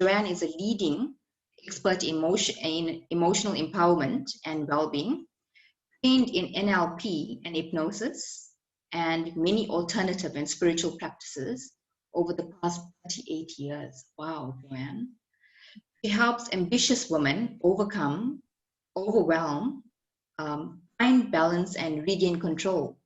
Joanne is a leading expert in emotional empowerment and well-being, trained in NLP and hypnosis, and many alternative and spiritual practices over the past 38 years. Wow, Joanne. She helps ambitious women overcome overwhelm, find balance, and regain control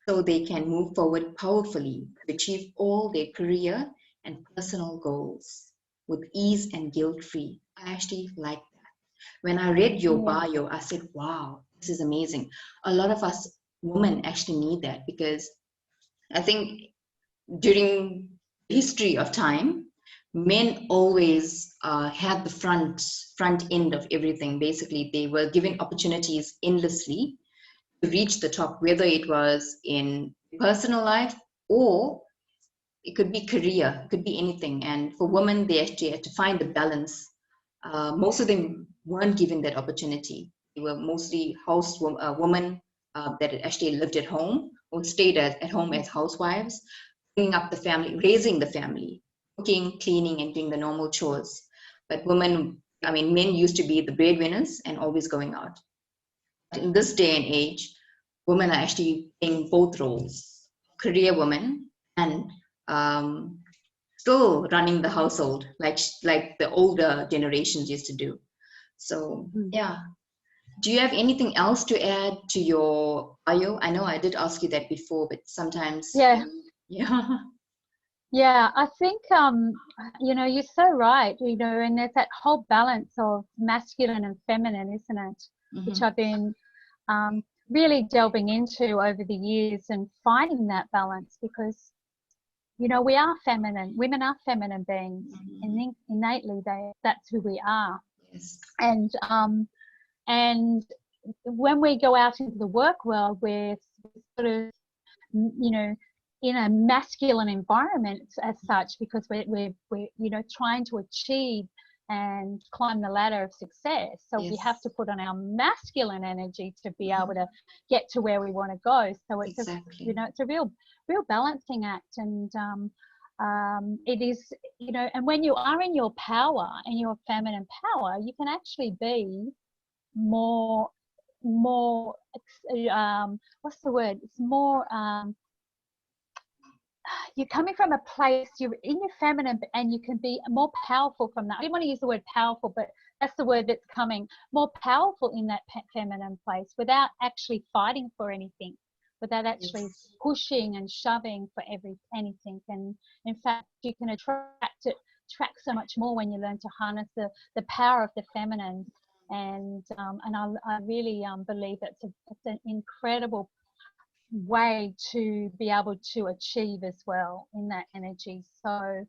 so they can move forward powerfully to achieve all their career and personal goals with ease and guilt-free. I actually like that. When I read your bio, I said, wow, this is amazing. A lot of us women actually need that, because I think during the history of time, men always had the front end of everything. Basically, they were given opportunities endlessly to reach the top, whether it was in personal life or it could be career, it could be anything. And for women, they actually had to find the balance. Most of them weren't given that opportunity. They were mostly women that had actually lived at home or stayed at home as housewives, bringing up the family, raising the family, cooking, cleaning, and doing the normal chores. But women, I mean, men used to be the breadwinners and always going out. But in this day and age, women are actually playing both roles: career women and still running the household like the older generations used to do. So yeah. Do you have anything else to add to your bio? I know I did ask you that before, but sometimes yeah. Yeah, I think you know, you're so right, you know, and there's that whole balance of masculine and feminine, isn't it? Which I've been really delving into over the years and finding that balance, because you know, we are feminine. Women are feminine beings, and innately that's who we are. Yes. And when we go out into the work world, we're sort of, you know, in a masculine environment as such, because we're you know, trying to achieve and climb the ladder of success. So we have to put on our masculine energy to be able to get to where we want to go. So it's exactly. you know, it's a real balancing act. And it is, you know, and when you are in your power and your feminine power, you can actually be more what's the word? It's more you're coming from a place, you're in your feminine, and you can be more powerful from that. I didn't want to use the word powerful, but that's the word that's coming. More powerful in that feminine place without actually fighting for anything, without actually pushing and shoving for anything. And in fact, you can attract so much more when you learn to harness the power of the feminine. And I really believe it's an incredible way to be able to achieve as well in that energy. So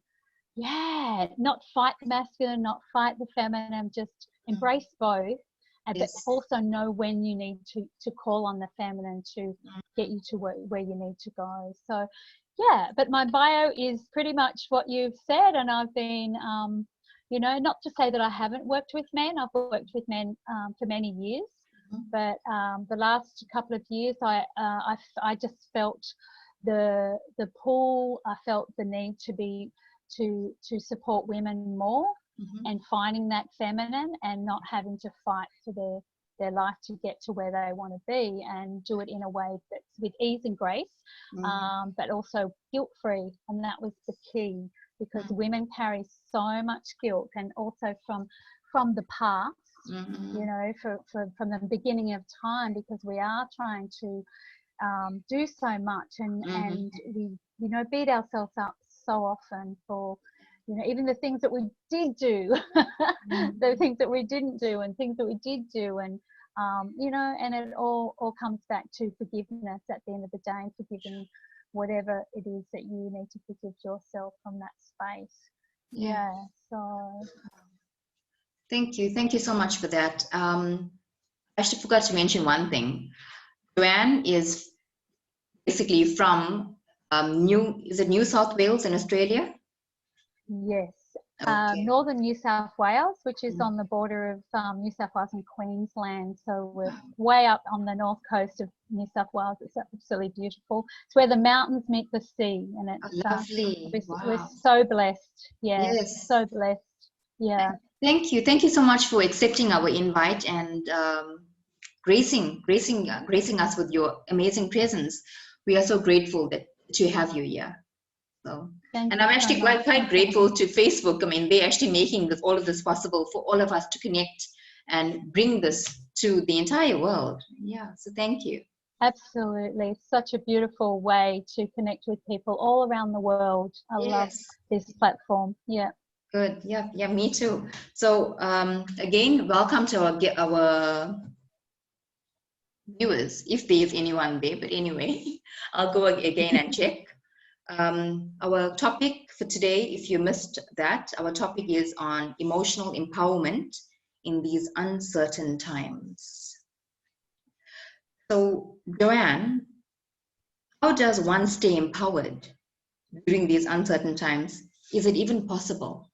yeah, not fight the masculine, not fight the feminine, just embrace both, but also know when you need to call on the feminine to get you to where you need to go. So yeah, but my bio is pretty much what you've said, and I've been you know, not to say that I haven't worked with men. I've worked with men for many years. But the last couple of years, I just felt the pull. I felt the need to support women more, and finding that feminine, and not having to fight for their life to get to where they want to be, and do it in a way that's with ease and grace, but also guilt-free. And that was the key, because women carry so much guilt, and also from the past. You know, from the beginning of time, because we are trying to do so much, and we, you know, beat ourselves up so often for, you know, even the things that we did do, the things that we didn't do, and things that we did do, and you know, and it all comes back to forgiveness at the end of the day, and forgiving whatever it is that you need to forgive yourself from that space. Yeah. So thank you so much for that. I actually forgot to mention one thing. Joanne is basically from New South Wales in Australia? Yes. Okay. Northern New South Wales, which is on the border of New South Wales and Queensland. So we're way up on the north coast of New South Wales. It's absolutely beautiful. It's where the mountains meet the sea, and it's Lovely. we're Wow. so blessed. Yeah, Yes. so blessed. Yeah. Thank you. Thank you so much for accepting our invite and gracing us with your amazing presence. We are so grateful to have you here. So, Thank and you I'm so actually much. quite grateful to Facebook. I mean, they're actually making all of this possible for all of us to connect and bring this to the entire world. Yeah. So thank you. Absolutely. Such a beautiful way to connect with people all around the world. I love Yes. this platform. Yeah. Good. Yeah. Yeah. Me too. So again, welcome to our viewers, if there's anyone there. But anyway, I'll go again and check. Our topic for today, if you missed that, our topic is on emotional empowerment in these uncertain times. So, Joanne, how does one stay empowered during these uncertain times? Is it even possible?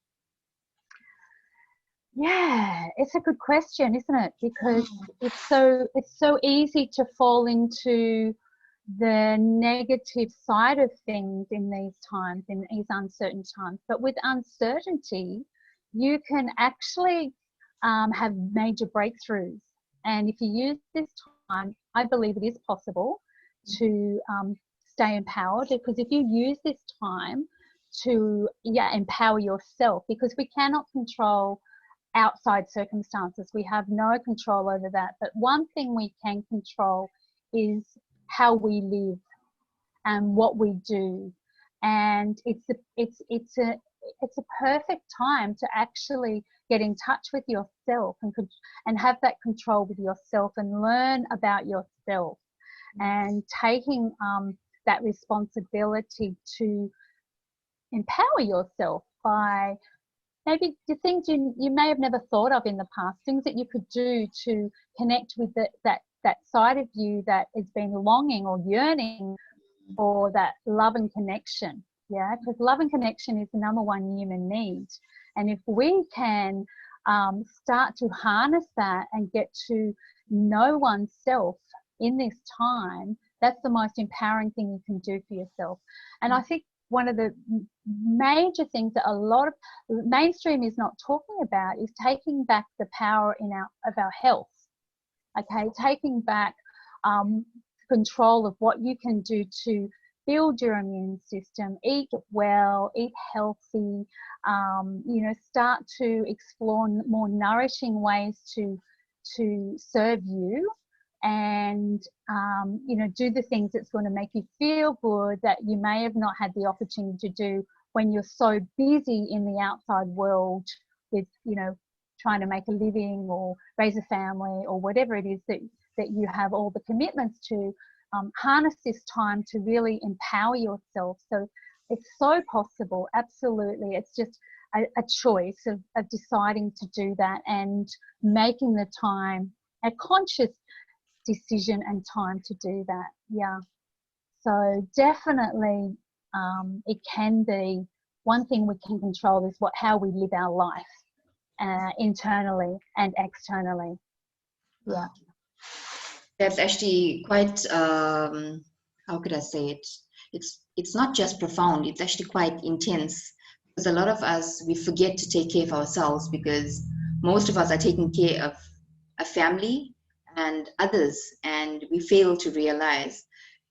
Yeah, it's a good question, isn't it? Because it's so easy to fall into the negative side of things in these times, in these uncertain times. But with uncertainty, you can actually have major breakthroughs. And if you use this time, I believe it is possible to stay empowered, because if you use this time to empower yourself, because we cannot control outside circumstances. We have no control over that. But one thing we can control is how we live and what we do. And it's a perfect time to actually get in touch with yourself and have that control with yourself and learn about yourself, and taking that responsibility to empower yourself by maybe the things you may have never thought of in the past, things that you could do to connect with that side of you that has been longing or yearning for that love and connection. Yeah, because love and connection is the number one human need. And if we can start to harness that and get to know oneself in this time, that's the most empowering thing you can do for yourself. And I think one of the major things that a lot of mainstream is not talking about is taking back the power of our health. Okay, taking back control of what you can do to build your immune system, eat well, eat healthy, start to explore more nourishing ways to serve you, and do the things that's going to make you feel good that you may have not had the opportunity to do when you're so busy in the outside world with trying to make a living or raise a family or whatever it is that you have all the commitments to. Harness this time to really empower yourself. So it's so possible, absolutely. It's just a choice of deciding to do that and making the time, a conscious decision and time to do that. Yeah. So definitely it can be, one thing we can control is how we live our life internally and externally. Yeah. That's actually quite, how could I say it? It's not just profound, it's actually quite intense. Because a lot of us, we forget to take care of ourselves, because most of us are taking care of a family and others, and we fail to realize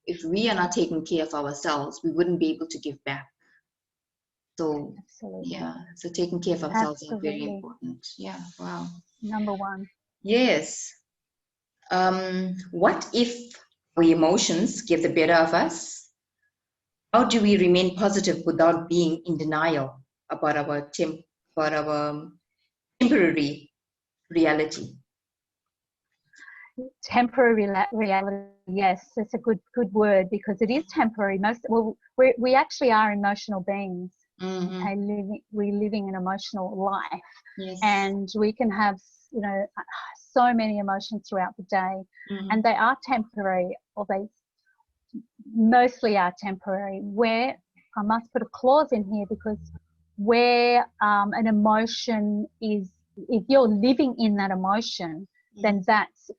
if we are not taking care of ourselves, we wouldn't be able to give back. So, absolutely. Yeah, so taking care of ourselves is very Absolutely. important. Yeah, wow. Number one. Yes. What if our emotions get the better of us? How do we remain positive without being in denial about our temporary reality? Temporary reality, yes, it's a good word, because it is temporary. We actually are emotional beings. Mm-hmm. Okay, we're living an emotional life. Yes. And we can have so many emotions throughout the day. Mm-hmm. And they are temporary, or they mostly are temporary, where I must put a clause in here, because where an emotion is, if you're living in that emotion, then that's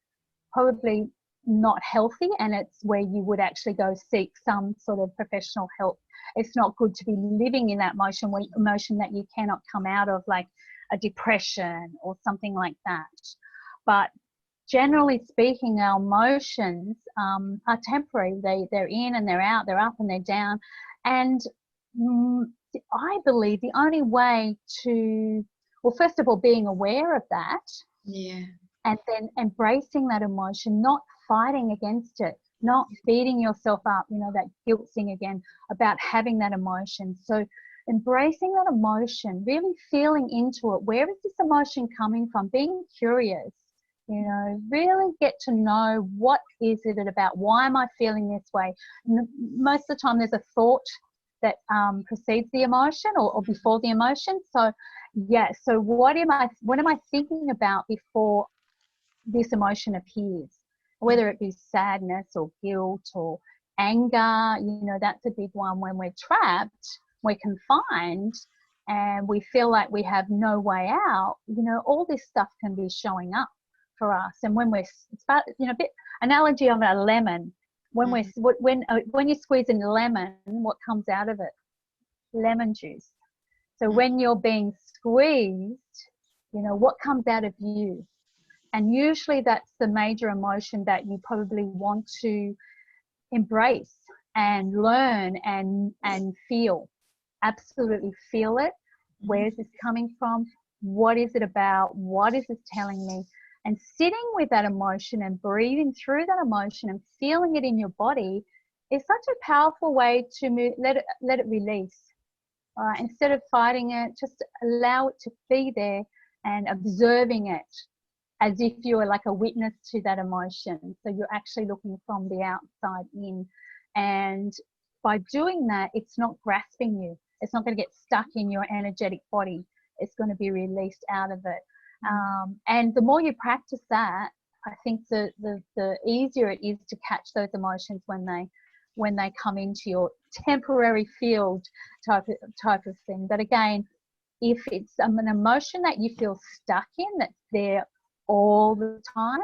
probably not healthy, and it's where you would actually go seek some sort of professional help. It's not good to be living in that emotion that you cannot come out of, like a depression or something like that. But generally speaking, our emotions are temporary. They're in and they're out, they're up and they're down. And I believe the only way to, well, first of all, being aware of that, and then embracing that emotion, not fighting against it, not beating yourself up, that guilt thing again about having that emotion. So embracing that emotion, really feeling into it. Where is this emotion coming from? Being curious, really get to know, what is it about? Why am I feeling this way? Most of the time there's a thought that precedes the emotion or before the emotion. So so what am I thinking about before this emotion appears? Whether it be sadness or guilt or anger, that's a big one. When we're trapped, we're confined, and we feel like we have no way out, all this stuff can be showing up for us. And when we're, bit analogy of a lemon, when you squeeze in a lemon, what comes out of it? Lemon juice. So when you're being squeezed, what comes out of you? And usually that's the major emotion that you probably want to embrace and learn and feel. Absolutely feel it. Where is this coming from? What is it about? What is this telling me? And sitting with that emotion and breathing through that emotion and feeling it in your body is such a powerful way to let it release. Instead of fighting it, just allow it to be there and observing it as if you were like a witness to that emotion. So you're actually looking from the outside in. And by doing that, it's not grasping you. It's not going to get stuck in your energetic body. It's going to be released out of it. And the more you practice that, I think the easier it is to catch those emotions when they come into your temporary field type of thing. But again, if it's an emotion that you feel stuck in, that's there all the time,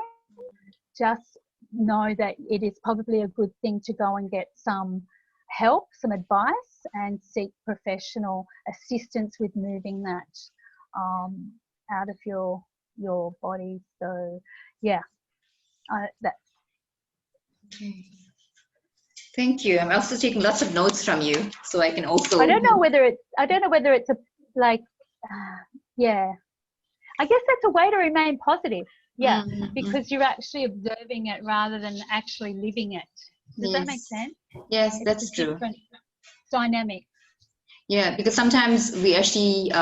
just know that it is probably a good thing to go and get some help, some advice, and seek professional assistance with moving that out of your body. So that's Okay. Thank you. I'm also taking lots of notes from you, so I can also. I don't know whether it's a like I guess that's a way to remain positive. Because you're actually observing it rather than actually living it. Does that make sense? Yes, that's true. Different dynamic. Yeah, because sometimes we actually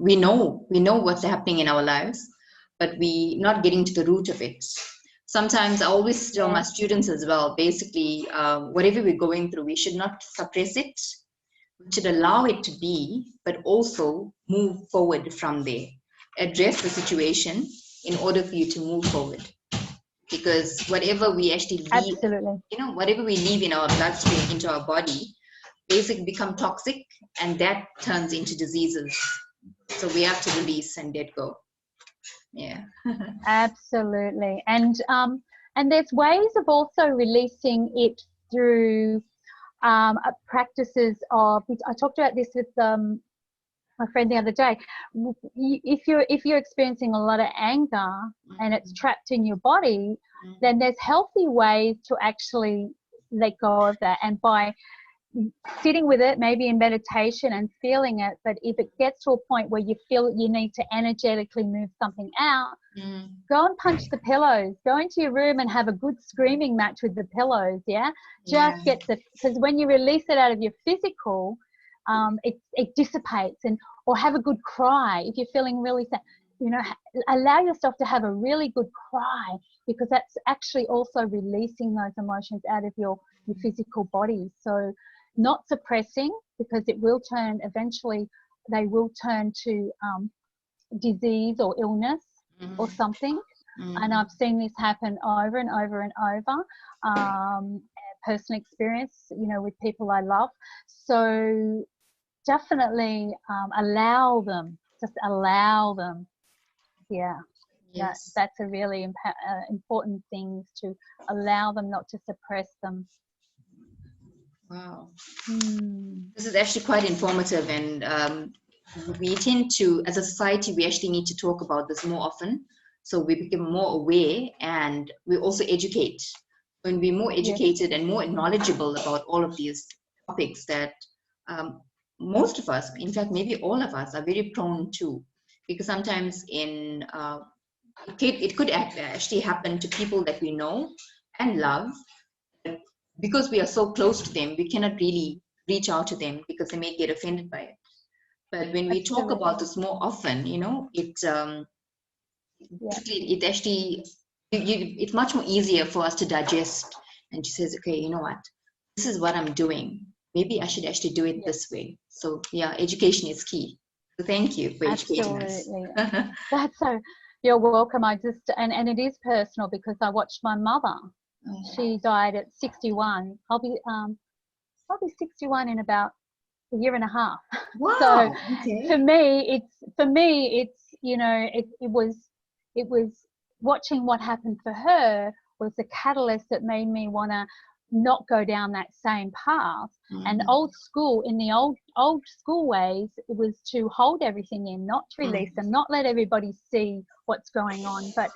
we know what's happening in our lives, but we not getting to the root of it. Sometimes I always tell my students as well, basically, whatever we're going through, we should not suppress it. We should allow it to be, but also move forward from there. Address the situation in order for you to move forward. Because whatever we actually leave, whatever we leave in our bloodstream, into our body, basically become toxic, and that turns into diseases. So we have to release and let go. Yeah. Absolutely. And there's ways of also releasing it through practices of, I talked about this with my friend the other day. If you're experiencing a lot of anger and it's trapped in your body, then there's healthy ways to actually let go of that. And by sitting with it, maybe in meditation and feeling it, but if it gets to a point where you feel you need to energetically move something out, go and punch the pillows. Go into your room and have a good screaming match with the pillows. Just get because when you release it out of your physical, it dissipates. Or have a good cry if you're feeling really sad. Allow yourself to have a really good cry, because that's actually also releasing those emotions out of your physical body. So not suppressing, because it will turn, eventually they will turn to disease or illness or something. And I've seen this happen over and over and over, personal experience, with people I love. So definitely allow them. Just allow them. Yeah. Yes. That's a really important thing, to allow them, not to suppress them. Wow. Mm. This is actually quite informative, and we tend to, as a society, we actually need to talk about this more often, so we become more aware, and we also educate. When we're more educated and more knowledgeable about all of these topics that most of us, in fact, maybe all of us, are very prone to, because sometimes it could actually happen to people that we know and love. Because we are so close to them, we cannot really reach out to them because they may get offended by it. But when we talk about this more often, it actually, it's much more easier for us to digest, and she says, okay, you know what, this is what I'm doing. Maybe I should actually do it this way. So yeah, education is key. So thank you for educating us. That's so. You're welcome. I just and it is personal because I watched my mother. She died at 61. I'll be 61 in about a year and a half. Wow. So okay. for me, it's it was watching what happened for her was the catalyst that made me want to not go down that same path. Mm-hmm. And in the old school ways, it was to hold everything in, not to release them, not let everybody see what's going on. But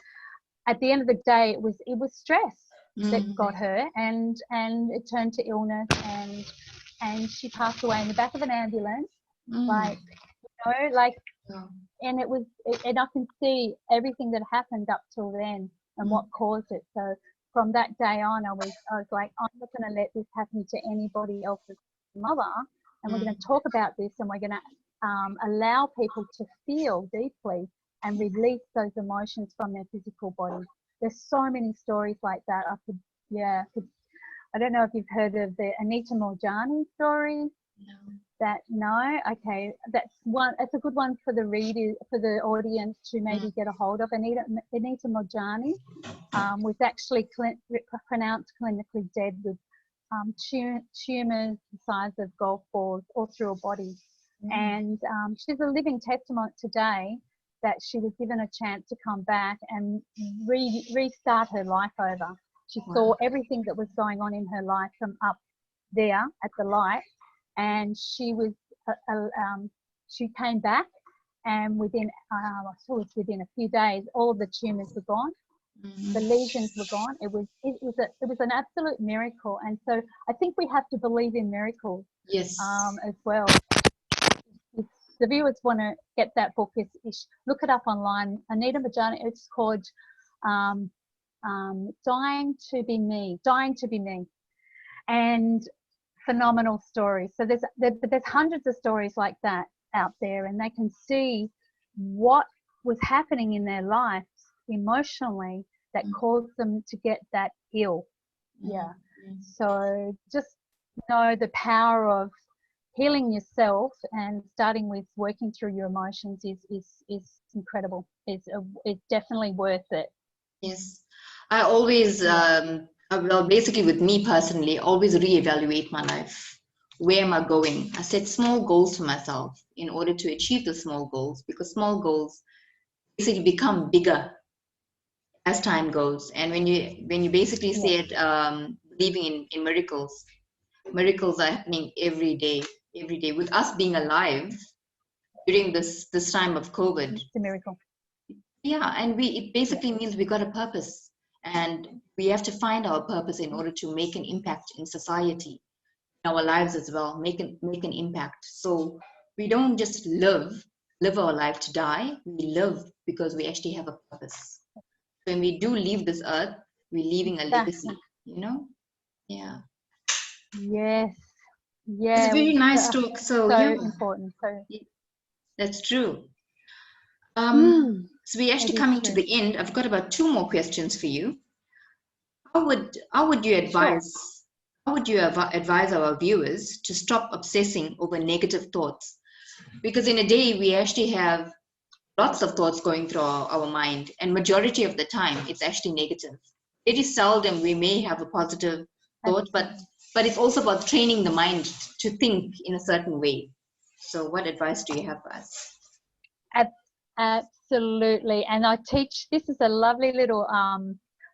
at the end of the day, it was stress that got her, and it turned to illness, and she passed away in the back of an ambulance, and it was, and I can see everything that happened up till then and what caused it. So from that day on, I was like, I'm not going to let this happen to anybody else's mother, and we're going to talk about this, and we're going to allow people to feel deeply and release those emotions from their physical body. There's so many stories like that. I don't know if you've heard of the Anita Moorjani story. No. Okay, that's one. It's a good one for the audience to maybe get a hold of. Anita Moorjani was actually pronounced clinically dead with tumours the size of golf balls all through her body, and she's a living testament today that she was given a chance to come back and restart her life over. She saw everything that was going on in her life from up there at the light, and she was she came back, and within a few days, all of the tumours were gone, the lesions were gone. It was an absolute miracle, and so I think we have to believe in miracles. Yes. As well. If the viewers want to get that book, look it up online. Anita Moorjani. It's called Dying to Be Me, and phenomenal stories. So there's hundreds of stories like that out there, and they can see what was happening in their lives emotionally that caused them to get that ill. Yeah. So just know the power of healing yourself and starting with working through your emotions is incredible. It's definitely worth it. Yes. I always, well, basically with me personally, always reevaluate my life. Where am I going? I set small goals for myself in order to achieve the small goals, because small goals basically become bigger as time goes. And when you basically said believing in miracles are happening every day. With us being alive during this time of COVID. It's a miracle. Yeah, and it basically means we got a purpose, and we have to find our purpose in order to make an impact in society, in our lives as well, make an impact. So we don't just live our life to die. We live because we actually have a purpose. When we do leave this earth, we're leaving a legacy, Yeah. Yes. Yeah. It's a very nice talk. So important. So that's true. So we're actually coming to the end. I've got about 2 more questions for you. How would you advise? Sure. How would you advise our viewers to stop obsessing over negative thoughts? Because in a day we actually have lots of thoughts going through our mind, and majority of the time it's actually negative. It is seldom we may have a positive thought, but it's also about training the mind to think in a certain way. So what advice do you have for us? Absolutely. And I teach, this is a lovely little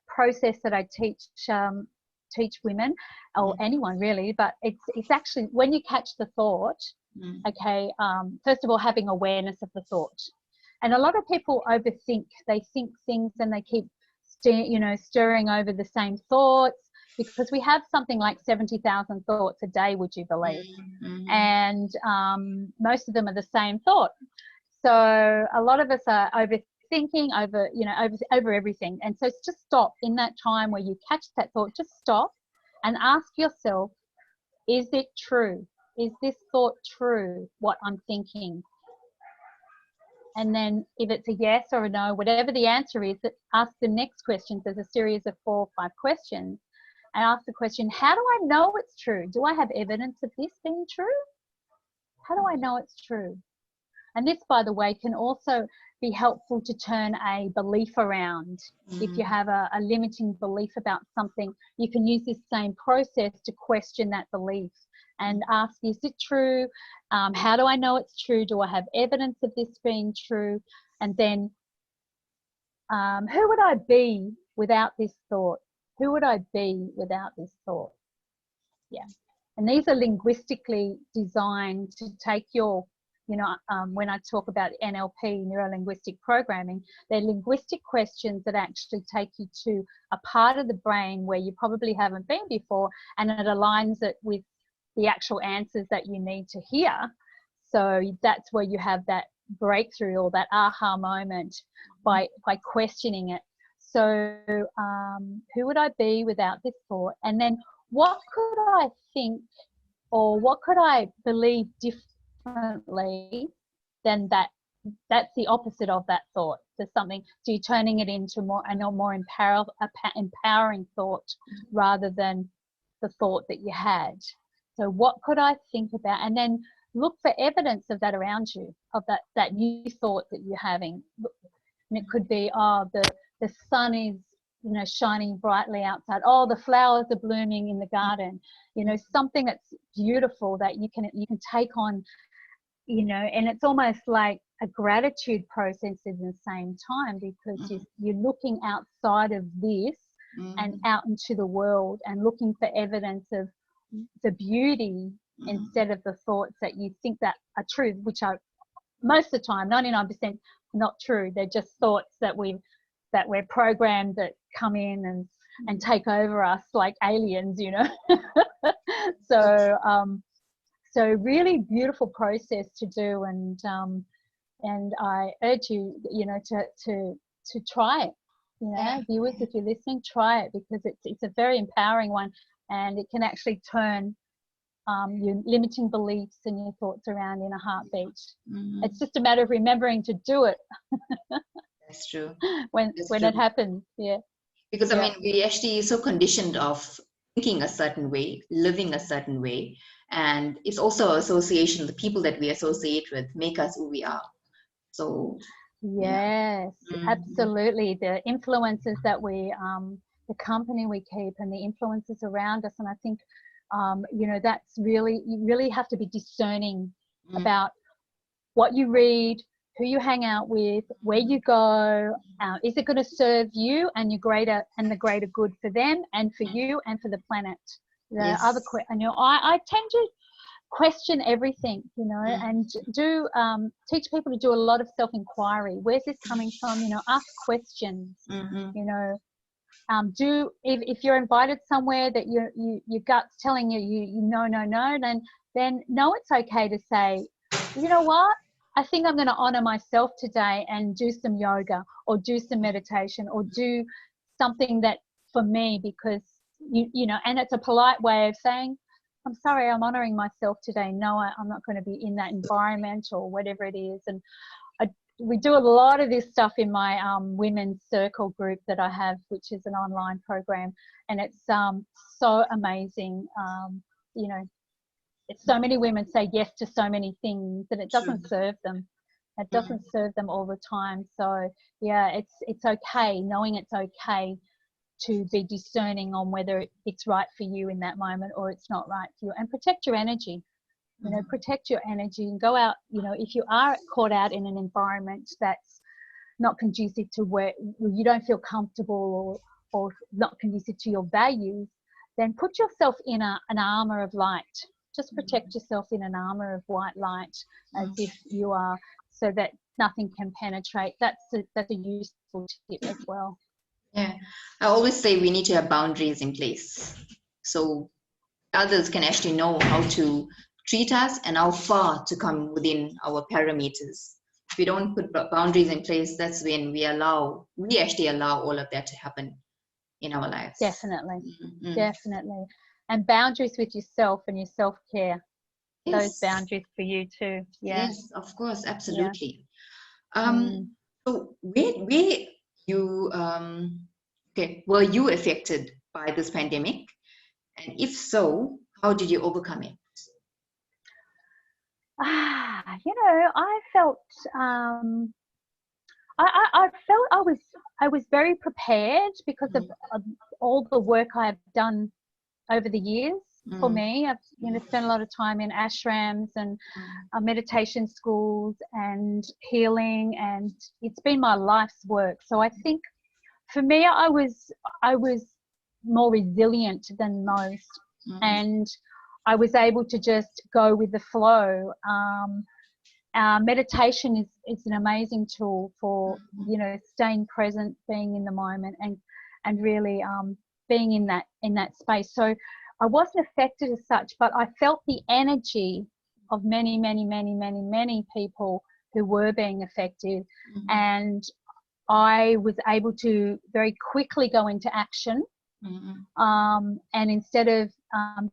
process that I teach women, or anyone really, but it's actually when you catch the thought, okay, first of all, having awareness of the thought. And a lot of people overthink. They think things and they keep stirring over the same thoughts, because we have something like 70,000 thoughts a day, would you believe? And most of them are the same thought. So a lot of us are overthinking over everything. And so just stop in that time where you catch that thought, just stop and ask yourself, is it true? Is this thought true, what I'm thinking? And then if it's a yes or a no, whatever the answer is, ask the next question. There's a series of 4 or 5 questions. And ask the question, how do I know it's true? Do I have evidence of this being true? How do I know it's true? And this, by the way, can also be helpful to turn a belief around. If you have a limiting belief about something, you can use this same process to question that belief and ask, is it true? How do I know it's true? Do I have evidence of this being true? And then who would I be without this thought? Who would I be without this thought? Yeah. And these are linguistically designed to take your, when I talk about NLP, neuro-linguistic programming, they're linguistic questions that actually take you to a part of the brain where you probably haven't been before, and it aligns it with the actual answers that you need to hear. So that's where you have that breakthrough or that aha moment by questioning it. So who would I be without this thought? And then what could I think, or what could I believe differently than that? That's the opposite of that thought. So something, so you're turning it into a more empowering thought rather than the thought that you had. So what could I think about? And then look for evidence of that around you, of that new thought that you're having. And it could be, the sun is, shining brightly outside. Oh, the flowers are blooming in the garden. Something that's beautiful that you can take on, and it's almost like a gratitude process at the same time, because you're looking outside of this and out into the world and looking for evidence of the beauty instead of the thoughts that you think that are true, which are most of the time 99% not true. They're just thoughts that we're programmed, that come in and take over us like aliens, So really beautiful process to do, and I urge you, to try it. Viewers, if you're listening, try it, because it's a very empowering one, and it can actually turn your limiting beliefs and your thoughts around in a heartbeat. It's just a matter of remembering to do it. That's true. when it happens, yeah. Because I mean, we actually so conditioned of thinking a certain way, living a certain way, and it's also association. The people that we associate with make us who we are. So yes, absolutely. The influences that we, the company we keep, and the influences around us, and I think, that's really, you really have to be discerning about what you read, who you hang out with, where you go. Is it going to serve you and the greater good for them and for you and for the planet? I tend to question everything, and do teach people to do a lot of self-inquiry. Where's this coming from? Ask questions. If you're invited somewhere that your gut's telling you no, then know it's okay to say, you know what? I think I'm going to honor myself today and do some yoga or do some meditation or do something that for me, because and it's a polite way of saying, I'm sorry, I'm honoring myself today. No, I'm not going to be in that environment or whatever it is. And we do a lot of this stuff in my women's circle group that I have, which is an online program, and it's so amazing. It's so many women say yes to so many things, and it doesn't serve them. It doesn't serve them all the time. So yeah, it's okay, knowing it's okay to be discerning on whether it's right for you in that moment or it's not right for you, and protect your energy. You know, protect your energy and go out. You know, if you are caught out in an environment that's not conducive to where you don't feel comfortable or not conducive to your values, then put yourself in an armor of light. Just protect yourself in an armor of white light, as if you are, so that nothing can penetrate. That's a useful tip as well. Yeah, I always say we need to have boundaries in place so others can actually know how to treat us and how far to come within our parameters. If we don't put boundaries in place, that's when we actually allow all of that to happen in our lives. Definitely, Mm-hmm. definitely. And boundaries with yourself and your self-care. Yes. Those boundaries for you too. Yeah. Yes, of course, absolutely. Yeah. So where you were you affected by this pandemic? And if so, how did you overcome it? You know, I felt I felt I was very prepared because of all the work I've done over the years. For me, I've spent a lot of time in ashrams and meditation schools and healing, and it's been my life's work. So I think for me, I was more resilient than most, and I was able to just go with the flow. Meditation is an amazing tool for staying present, being in the moment, and really being in that space. So I wasn't affected as such, but I felt the energy of many people who were being affected, and I was able to very quickly go into action. And instead of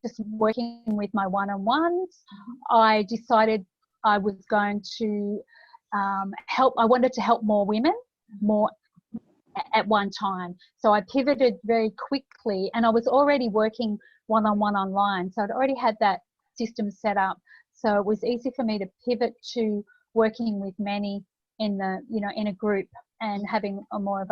just working with my one-on-ones, I decided I was going to help. I wanted to help more women, more at one time. So I pivoted very quickly, and I was already working one-on-one online. So I'd already had that system set up. So it was easy for me to pivot to working with many in a group and having a more of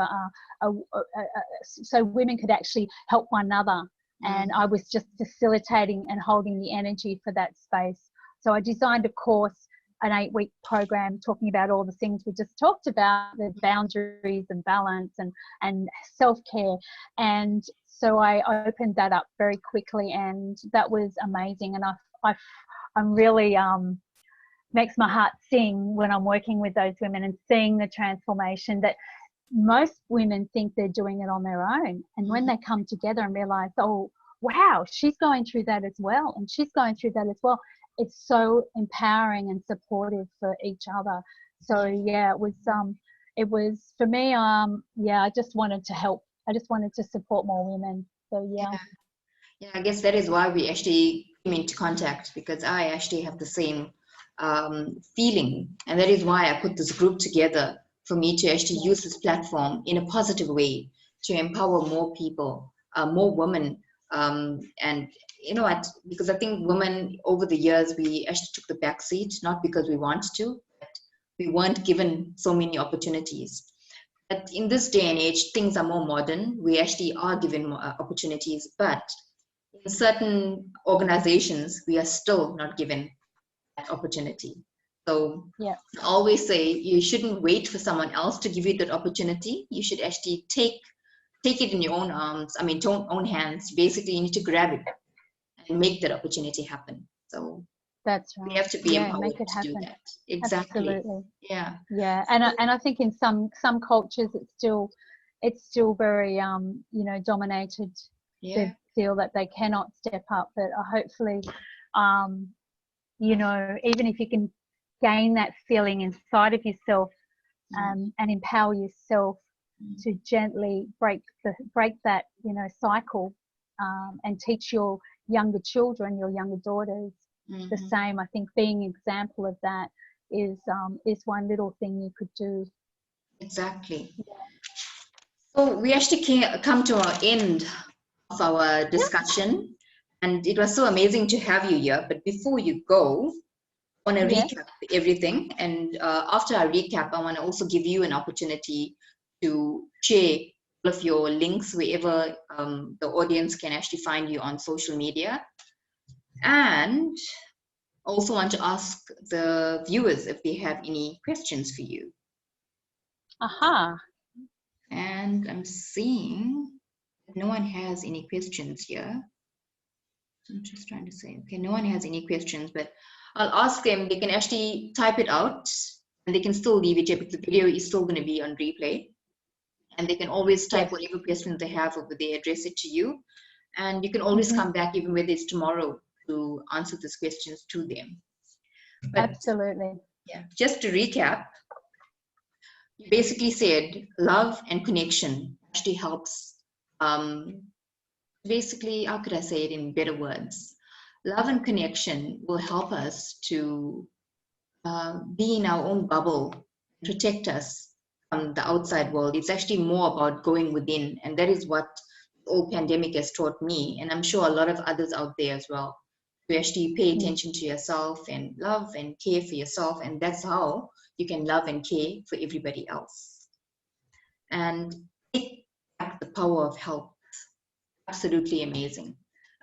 so women could actually help one another. And I was just facilitating and holding the energy for that space. So I designed a course, an 8-week program talking about all the things we just talked about, the boundaries and balance and self-care. And so I opened that up very quickly, and that was amazing. And I'm really, makes my heart sing when I'm working with those women and seeing the transformation that most women think they're doing it on their own. And when they come together and realize, oh, wow, she's going through that as well, and she's going through that as well, it's so empowering and supportive for each other. So yeah, it was for me, I just wanted to help. I just wanted to support more women. So yeah, I guess that is why we actually came into contact, because I actually have the same feeling, and that is why I put this group together, for me to actually use this platform in a positive way to empower more people, more women. And you know what, because I think women over the years, we actually took the back seat, not because we wanted to, but we weren't given so many opportunities. But in this day and age, things are more modern. We actually are given more opportunities, but in certain organizations, we are still not given that opportunity. So I always say you shouldn't wait for someone else to give you that opportunity. You should actually take it in your own arms. I mean, own hands. Basically, you need to grab it and make that opportunity happen. So that's right. We have to be empowered make it to happen. do that. Exactly. Absolutely. Yeah. Yeah, and I think in some cultures it's still very dominated. Yeah. They feel that they cannot step up, but hopefully, even if you can gain that feeling inside of yourself, and empower yourself to gently break that cycle, and teach your younger children, your younger daughters, the same. I think being an example of that is one little thing you could do. Exactly. Yeah. So we actually come to our end of our discussion, and it was so amazing to have you here. But before you go, I want to recap everything, and after I recap, I want to also give you an opportunity to share all of your links wherever the audience can actually find you on social media. And Also want to ask the viewers if they have any questions for you. Aha. And I'm seeing no one has any questions here. I'm just trying to say, okay, no one has any questions, but I'll ask them. They can actually type it out and they can still leave it here because the video is still going to be on replay. And they can always type whatever questions they have over there, address it to you. And you can always come back, even whether it's tomorrow, to answer these questions to them. But Absolutely. yeah, just to recap, you basically said love and connection actually helps. Basically, how could I say it in better words? Love and connection will help us to be in our own bubble, protect us from the outside world. It's actually more about going within, and that is what the whole pandemic has taught me, and I'm sure a lot of others out there as well. To actually pay attention to yourself and love and care for yourself, and that's how you can love and care for everybody else. And take back the power of help. Absolutely amazing.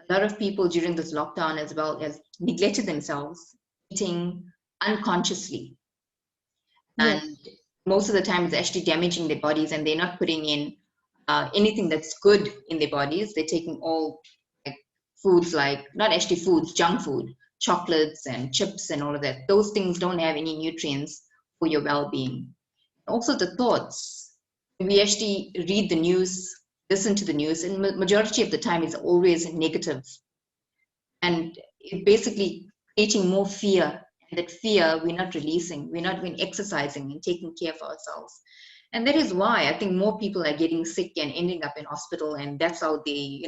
A lot of people during this lockdown as well as neglected themselves, eating unconsciously. Yes. And most of the time it's actually damaging their bodies and they're not putting in anything that's good in their bodies. They're taking all like foods like, not actually foods, junk food, chocolates and chips and all of that. Those things don't have any nutrients for your well-being. Also the thoughts. We actually read the news, listen to the news, and majority of the time it's always negative. And it basically creating more fear, and that fear we're not releasing, we're not even exercising and taking care of ourselves. And that is why I think more people are getting sick and ending up in hospital, and that's how they,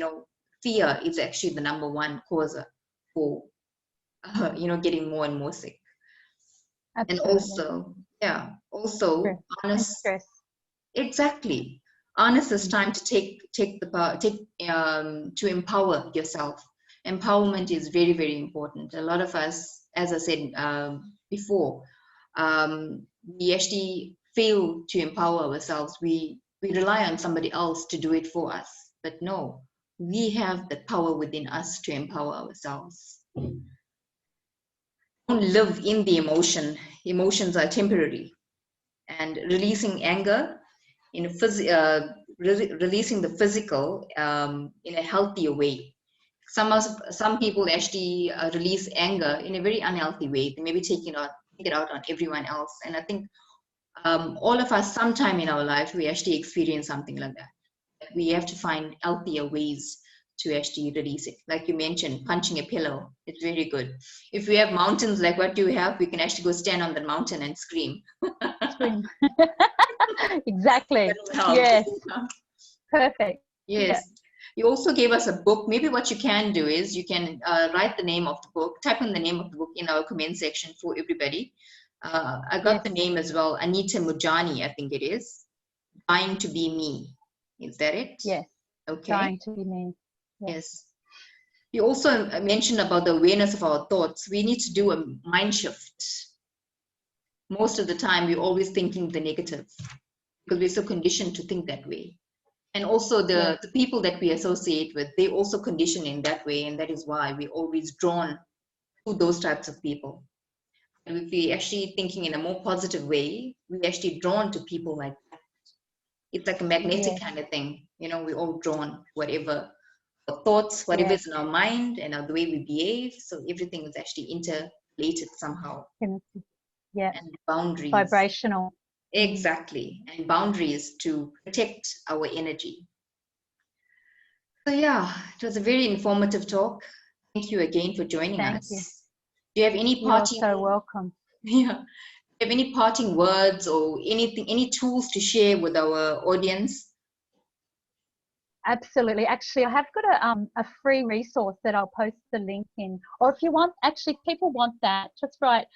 fear is actually the number one cause for, getting more and more sick. Absolutely. And also, Stress. honest, Stress. exactly. Honest is time to take the power, to empower yourself. Empowerment is very, very important. A lot of us, as I said before, we actually fail to empower ourselves. We rely on somebody else to do it for us. But no, we have the power within us to empower ourselves. Don't live in the emotion. Emotions are temporary. And releasing anger in a releasing the physical in a healthier way. Some people actually release anger in a very unhealthy way. They maybe take it out on everyone else. And I think all of us, sometime in our life, we actually experience something like that. We have to find healthier ways to actually release it. Like you mentioned, punching a pillow, it's very good. If we have mountains like what you have, we can actually go stand on the mountain and scream. Scream. Exactly. That'll help. Yes. Perfect. Yes. Yeah. You also gave us a book. Maybe what you can do is you can write the name of the book, type in the name of the book in our comment section for everybody. I got the name as well, Anita Mujani, I think it is. Dying to be me. Is that it? Yes. Okay. Dying to be me. Yes. You also mentioned about the awareness of our thoughts. We need to do a mind shift. Most of the time, we're always thinking the negative because we're so conditioned to think that way. And also the people that we associate with, they also condition in that way. And that is why we're always drawn to those types of people. And if we're actually thinking in a more positive way, we're actually drawn to people like that. It's like a magnetic kind of thing. We're all drawn, whatever our thoughts, whatever is in our mind and the way we behave. So everything is actually interrelated somehow. Yeah. And boundaries. Vibrational. Exactly. And boundaries to protect our energy. So yeah, it was a very informative talk. Thank you again for joining us. You. Do you have any parting? You're so welcome. Yeah. Do you have any parting words or anything, any tools to share with our audience? Absolutely. Actually, I have got a free resource that I'll post the link in. Or if you want, actually, if people want that, just write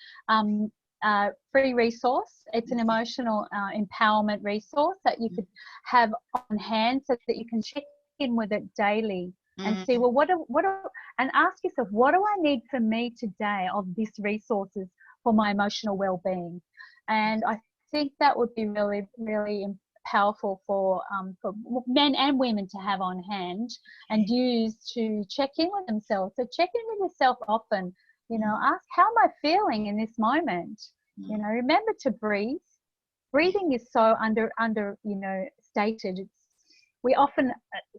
free resource. It's an emotional empowerment resource that you could have on hand so that you can check in with it daily and see, well, and ask yourself, what do I need from me today of these resources for my emotional well-being? And I think that would be really, really powerful for men and women to have on hand and use to check in with themselves. So check in with yourself often. You know, ask, how am I feeling in this moment? You know, remember to breathe. Breathing is so under you know, stated. We often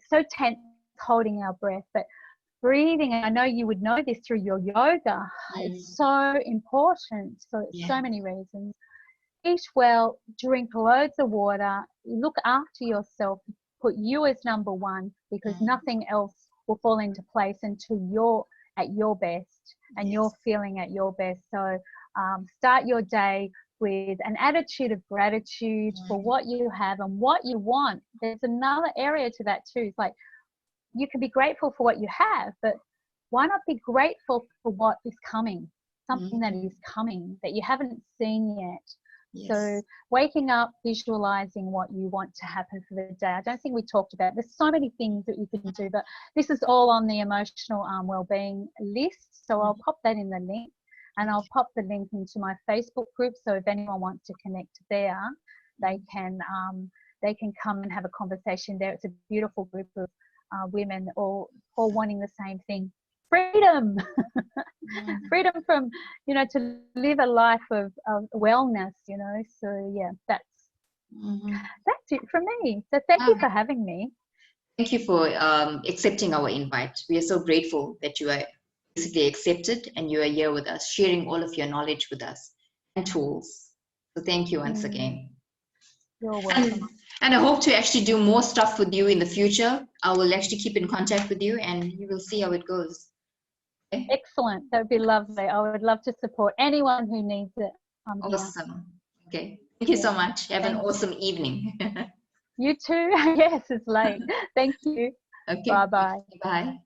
so tense holding our breath, but breathing, and I know you would know this through your yoga, it's so important for so many reasons. Eat well, drink loads of water, look after yourself, put you as number one, because nothing else will fall into place until you're at your best and you're feeling at your best. So start your day with an attitude of gratitude for what you have and what you want. There's another area to that too. It's like, you can be grateful for what you have, but why not be grateful for what is coming, something that is coming that you haven't seen yet. So waking up, visualizing what you want to happen for the day. I don't think we talked about it. There's so many things that you can do, but this is all on the emotional well-being list. So I'll pop that in the link, and I'll pop the link into my Facebook group. So if anyone wants to connect there, they can come and have a conversation there. It's a beautiful group of women all wanting the same thing: freedom. Freedom from, you know, to live a life of wellness, you know. So yeah, that's it from me. So thank you for having me. Thank you for accepting our invite. We are so grateful that you are basically accepted and you are here with us, sharing all of your knowledge with us and tools. So thank you once again. You're welcome. And I hope to actually do more stuff with you in the future. I will actually keep in contact with you, and you will see how it goes. Okay? Excellent. That would be lovely. I would love to support anyone who needs it. Awesome. Okay. Thank you so much. Have an awesome evening. You too. Yes, it's late. Thank you. Okay. Bye-bye. Bye.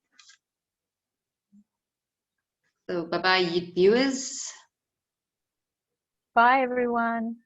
So bye-bye, viewers. Bye, everyone.